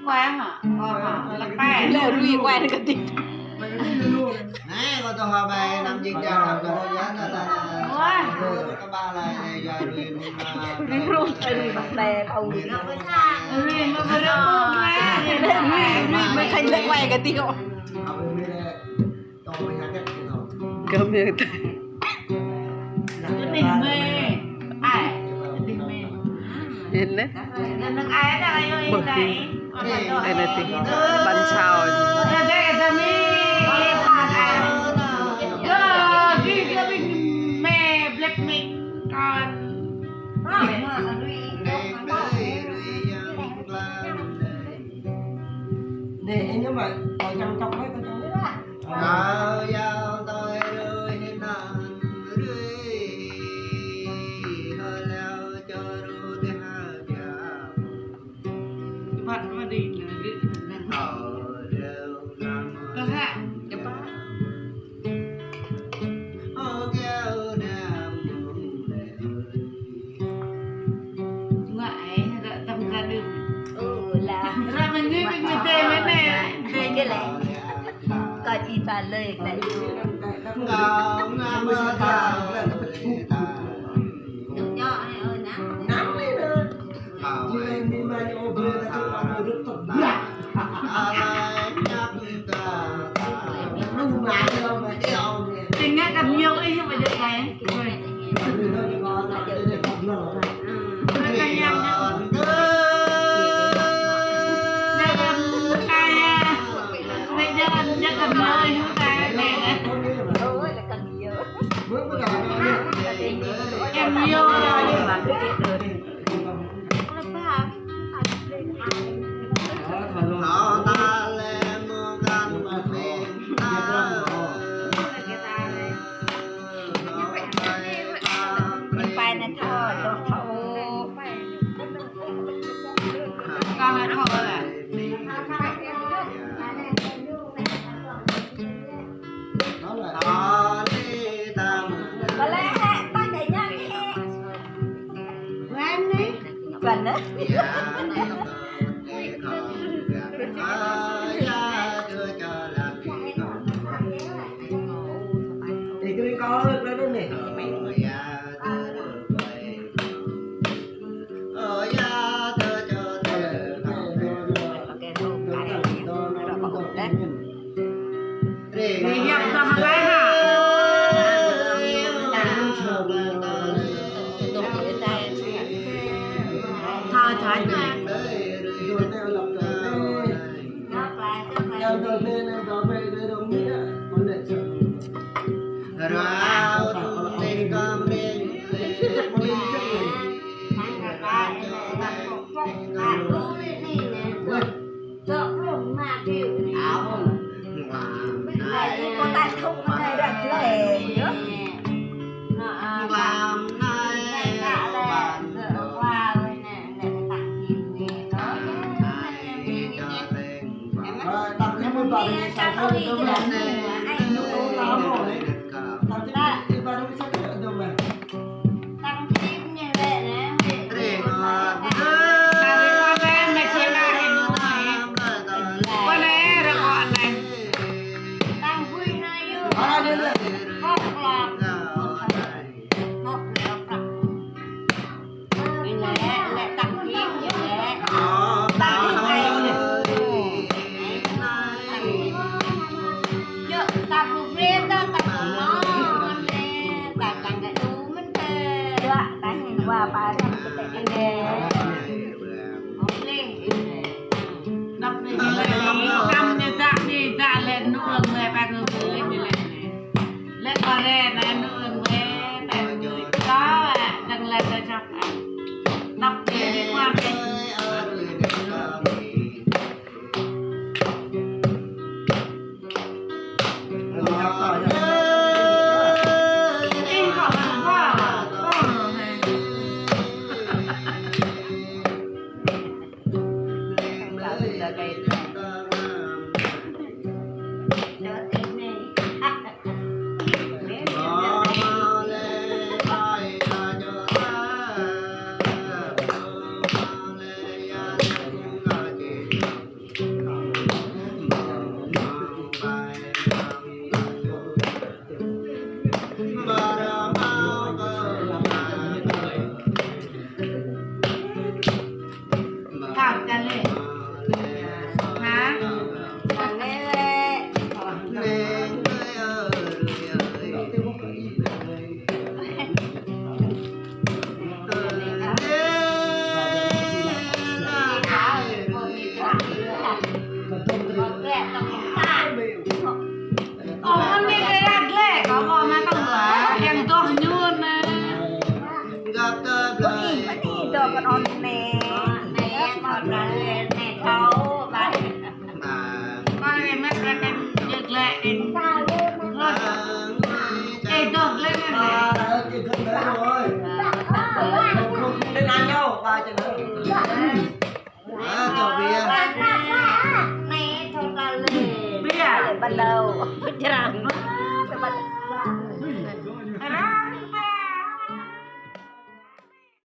quen hả? Là quen. Lỡ rui quen cái tình. Này có tôi hỏi bài năm dịch ra làm tôi giá là các ba lại giờ Rui rui rui bạc bè cầu. Rui mà vừa đâu Rui mới thành lỡ quen cái tình họ. Cơm như thế. Tình mê. Ai? Tình mê. Nhìn đấy. Nước ai đây ơi đây. Đây là tình bánh xào. Đây là mi. Cái mình mê Blackpink còn. Để nếu mà ở trong trong ấy có trong đấy giao tôi rơi nàn rơi hơi leo cho ru thế hai chào Phật mà đi có hạ ngoại tâm ra đường Là ra mình nghĩ mình tê mấy này về cái này. Coi chị phản lời này. ngào ngào mơ thảo đừng nhỏ này ơi nắng nắng lên rồi chị em đi mà ô bê là chúng ta phải rất thật nhạc đúng mà đâu mà đeo tình nghe gặp nhiều đi nhưng mà được cái rồi nó càng nhầm nữa đây là cái bây giờ nhất là nơi chúng ta này Ôi là cần nhiều. em nhiều rồi Mà cứ biết được. họ ta lên mua gan mà tiền Mình phải là thọ đồ thọ. con là thôi là họ đi tầm Có lẽ ta để nhau đi. quen đi Gần đấy. thì cái có lên đây này Cái thùng cái này nó có hộp đấy. thì hiện ra một cái hả Tụi người ta thôi thôi rồi theo lập theo đầu tiên là có về đây đồng nghĩa còn để rau tình con đi Cô ta không có này đặt lề nữa. làm nay bạn tập cái môn bài này sao không đâu mà anh đủ lắm rồi tập cái bài nó sẽ được đâu mà Và bà làm cái tệ nghề đọc đi cầm như dạ lên nụ ương người ba người dưới như này lên qua đây là nụ ương với mẹ người có đừng lên cho chọc đọc đi qua đây con on nè con là nè thấu bà con này mất ra cái việc lệ ê tốt lên này chị không đấy rồi không đến ăn đâu ba cho nó cho bia nè thôi là lì bia bắt đầu